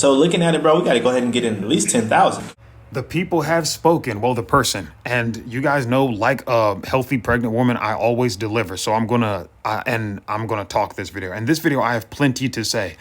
So looking at it, bro, we got to go ahead and get in at least 10,000. The people have spoken. Well, the person, and you guys know, like a healthy pregnant woman, I always deliver. So I'm gonna talk this video. And this video, I have plenty to say.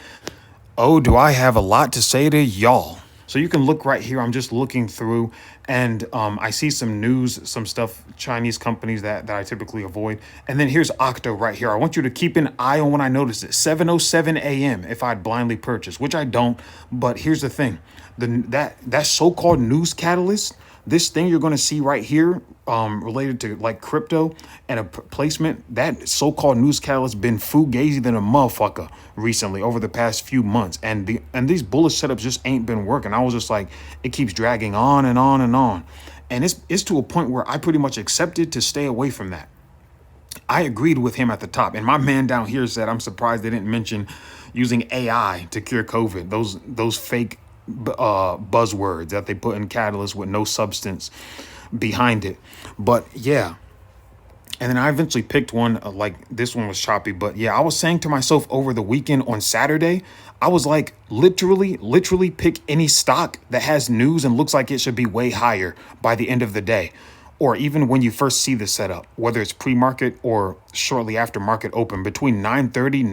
Oh, do I have a lot to say to y'all? So you can look right here. I'm just looking through, and I see some news, some stuff, Chinese companies that I typically avoid. And then here's OCTO right here. I want you to keep an eye on when I notice it. 7:07 a.m. if I'd blindly purchase, which I don't. But here's the thing. That so-called news catalyst, this thing you're going to see right here, related to like crypto and a placement, that so-called news catalyst been fugazi than a motherfucker recently over the past few months, and these bullish setups just ain't been working. I was just like, it keeps dragging on and on and on, and it's to a point where I pretty much accepted to stay away from that. I agreed with him at the top, and my man down here said, I'm surprised they didn't mention using AI to cure COVID. Those fake buzzwords that they put in catalyst with no substance behind it. But yeah, and then I eventually picked one, like this one was choppy, but yeah, I was saying to myself over the weekend on Saturday, I was like, literally pick any stock that has news and looks like it should be way higher by the end of the day, or even when you first see the setup, whether it's pre-market or shortly after market open, between 9:30,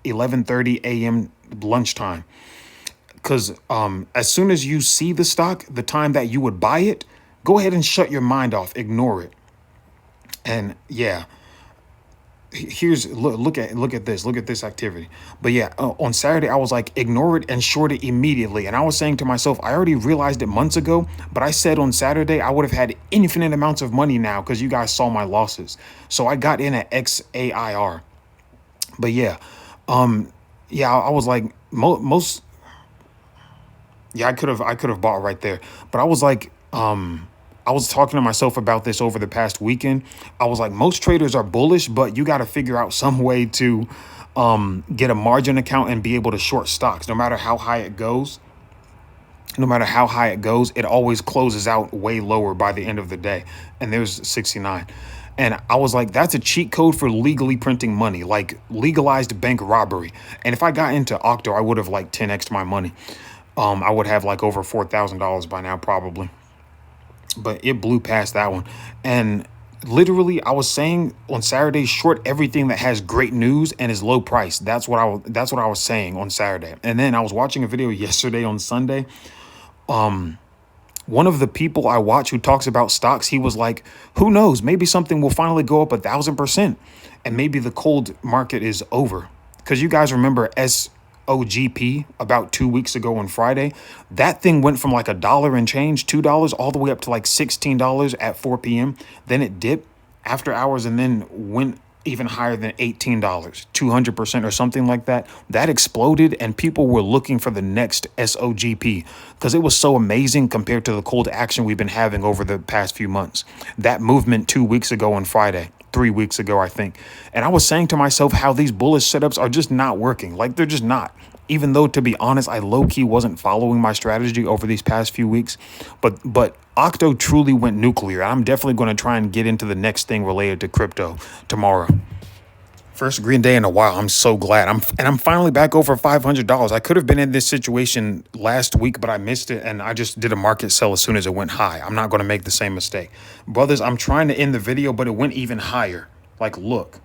11:30 a.m. lunchtime. Because as soon as you see the stock, the time that you would buy it, go ahead and shut your mind off, ignore it. And yeah, here's look at this activity. But yeah, on Saturday I was like, ignore it and short it immediately. And I was saying to myself, I already realized it months ago, but I said on Saturday I would have had infinite amounts of money now because you guys saw my losses. So I got in at XAIR. But yeah, I was like most. Yeah, I could have bought right there. But I was like, I was talking to myself about this over the past weekend. I was like, most traders are bullish, but you got to figure out some way to get a margin account and be able to short stocks. No matter how high it goes, it always closes out way lower by the end of the day. And there's 69. And I was like, that's a cheat code for legally printing money, like legalized bank robbery. And if I got into OCTO, I would have like 10x'd my money. I would have like over $4,000 by now, probably. But it blew past that one. And literally, I was saying on Saturday, short everything that has great news and is low price. That's what I was saying on Saturday. And then I was watching a video yesterday on Sunday. One of the people I watch who talks about stocks, he was like, who knows, maybe something will finally go up 1,000%. And maybe the cold market is over. Because you guys remember OGP about 2 weeks ago on Friday, that thing went from like $1 and change, $2, all the way up to like $16 at 4 p.m. Then it dipped after hours and then went even higher than $18, 200% or something like that. That exploded and people were looking for the next SOGP because it was so amazing compared to the cold action we've been having over the past few months. That movement 2 weeks ago on Friday, 3 weeks ago, I think. And I was saying to myself how these bullish setups are just not working. Like, they're just not. Even though, to be honest, I low-key wasn't following my strategy over these past few weeks. But OCTO truly went nuclear. I'm definitely going to try and get into the next thing related to crypto tomorrow. First green day in a while. I'm so glad. I'm finally back over $500. I could have been in this situation last week, but I missed it, and I just did a market sell as soon as it went high. I'm not going to make the same mistake. Brothers, I'm trying to end the video, but it went even higher. Like, look.